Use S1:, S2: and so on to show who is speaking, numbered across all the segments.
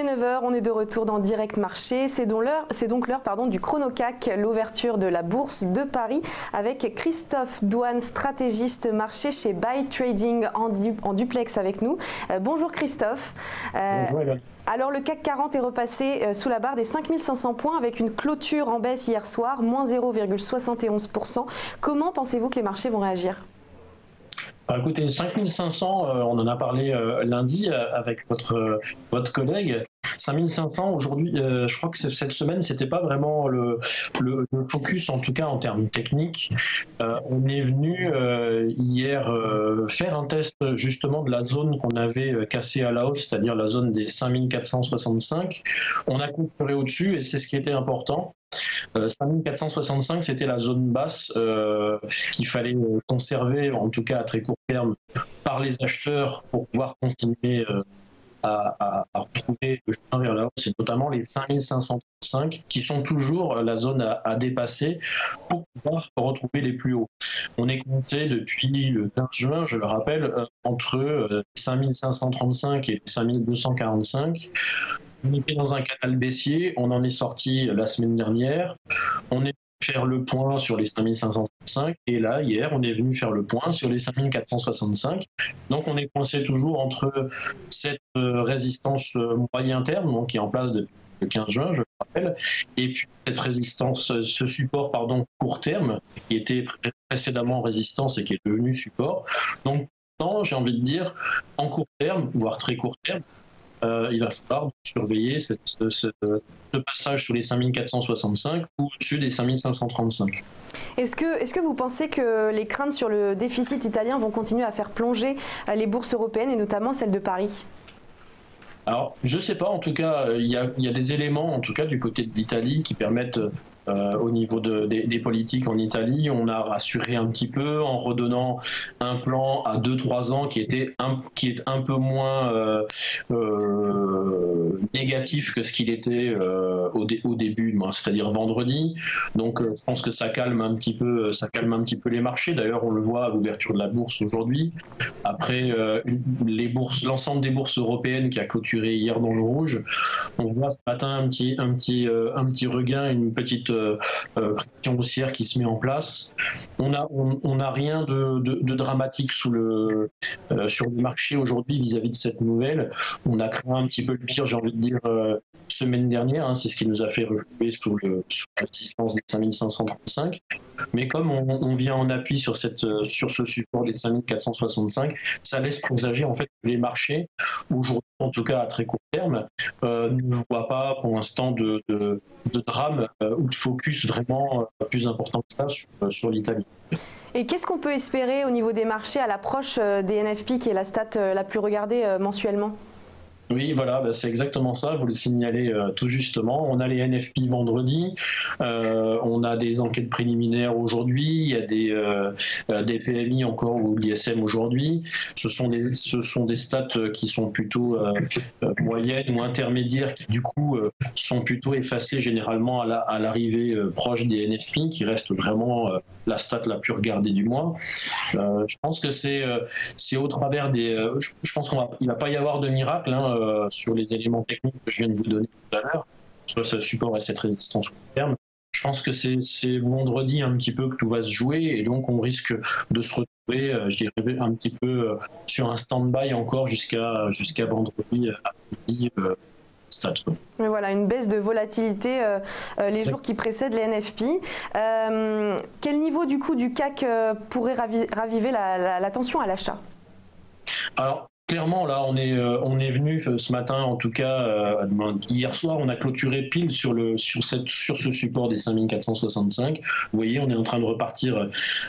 S1: est 9 heures, on est de retour dans Direct Marché. C'est donc l'heure du Chrono CAC, l'ouverture de la bourse de Paris avec Christophe Douane, stratégiste marché chez Buy Trading en duplex avec nous. Bonjour Christophe.
S2: Bonjour Hélène.
S1: Alors le CAC 40 est repassé sous la barre des 5500 points avec une clôture en baisse hier soir, moins 0,71%. Comment pensez-vous que les marchés vont réagir ?
S2: Écoutez, 5500, on en a parlé lundi avec votre collègue. 5500 aujourd'hui, je crois que cette semaine, c'était pas vraiment le focus, en tout cas en termes techniques. On est venu hier faire un test justement de la zone qu'on avait cassée à la hausse, c'est-à-dire la zone des 5465. On a clôturé au-dessus et c'est ce qui était important. 5465, c'était la zone basse qu'il fallait conserver, en tout cas à très court terme, par les acheteurs pour pouvoir continuer à retrouver le chemin vers la hausse, et notamment les 5535 qui sont toujours la zone à dépasser pour pouvoir retrouver les plus hauts. On est coincé depuis le 15 juin, je le rappelle, entre 5535 et 5245. On était dans un canal baissier, on en est sorti la semaine dernière, on est venu faire le point sur les 5535 et là, hier, on est venu faire le point sur les 5465. Donc on est coincé toujours entre cette résistance moyen terme, donc qui est en place depuis le 15 juin, je le rappelle, et puis cette résistance, ce support court terme, qui était précédemment résistance et qui est devenu support. Donc j'ai envie de dire, en court terme, voire très court terme, il va falloir surveiller ce passage sous les 5465 ou au-dessus des 5535.
S1: Est-ce que vous pensez que les craintes sur le déficit italien vont continuer à faire plonger les bourses européennes et notamment celle de Paris ?
S2: Alors, je ne sais pas, en tout cas, il y a des éléments, en tout cas, du côté de l'Italie qui permettent, au niveau des politiques en Italie, on a rassuré un petit peu en redonnant un plan à 2-3 ans qui est un peu moins négatif que ce qu'il était au début, c'est-à-dire vendredi. Donc, je pense que ça calme un petit peu les marchés. D'ailleurs, on le voit à l'ouverture de la bourse aujourd'hui. Après, l'ensemble des bourses européennes qui a clôturé hier dans le rouge, on voit ce matin un petit regain, une petite pression haussière qui se met en place. On n'a rien de dramatique sur le marché aujourd'hui vis-à-vis de cette nouvelle. On a craint un petit peu le pire, j'ai envie de dire, semaine dernière, c'est ce qui nous a fait reculer sous la résistance des 5535. Mais comme on vient en appui sur ce support des 5465, ça laisse présager en fait que les marchés, aujourd'hui en tout cas à très court terme, ne voient pas pour l'instant de drame ou de focus vraiment plus important que ça sur l'Italie.
S1: Et qu'est-ce qu'on peut espérer au niveau des marchés à l'approche des NFP, qui est la stat la plus regardée mensuellement ?
S2: Oui, voilà, c'est exactement ça, vous le signalez tout justement. On a les NFP vendredi, on a des enquêtes préliminaires aujourd'hui, il y a des PMI encore ou l'ISM aujourd'hui. Ce sont des stats qui sont plutôt moyennes ou intermédiaires, qui du coup sont plutôt effacées généralement à l'arrivée proche des NFP, qui reste vraiment la stat la plus regardée du mois. Je pense que c'est au travers je pense qu'il ne va pas y avoir de miracle sur les éléments techniques que je viens de vous donner tout à l'heure, soit ce support et cette résistance court terme. Je pense que c'est vendredi un petit peu que tout va se jouer et donc on risque de se retrouver, je dirais, un petit peu sur un stand-by encore jusqu'à vendredi après-midi.
S1: Mais voilà, une baisse de volatilité les jours qui précèdent les NFP. Quel niveau du coup du CAC pourrait raviver la tension à l'achat ?
S2: Alors, clairement, là, on est venu ce matin, en tout cas, hier soir, on a clôturé pile sur ce support des 5465. Vous voyez, on est en train de repartir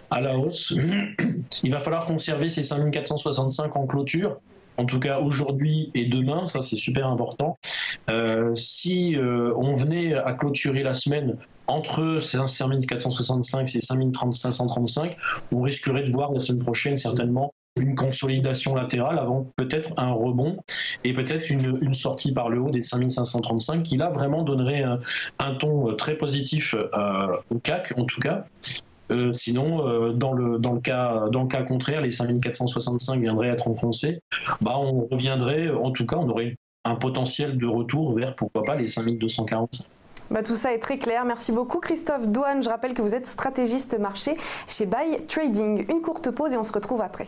S2: à la hausse. Il va falloir conserver ces 5465 en clôture. En tout cas aujourd'hui et demain, ça c'est super important. Si on venait à clôturer la semaine entre 5465 et 5535, on risquerait de voir la semaine prochaine certainement une consolidation latérale avant peut-être un rebond et peut-être une sortie par le haut des 5535 qui là vraiment donnerait un ton très positif au CAC en tout cas. Sinon, dans le cas contraire, les 5465 viendraient être enfoncés. On reviendrait, en tout cas, on aurait un potentiel de retour vers, pourquoi pas, les 5245.
S1: Tout ça est très clair. Merci beaucoup Christophe Douane. Je rappelle que vous êtes stratégiste marché chez Buy Trading. Une courte pause et on se retrouve après.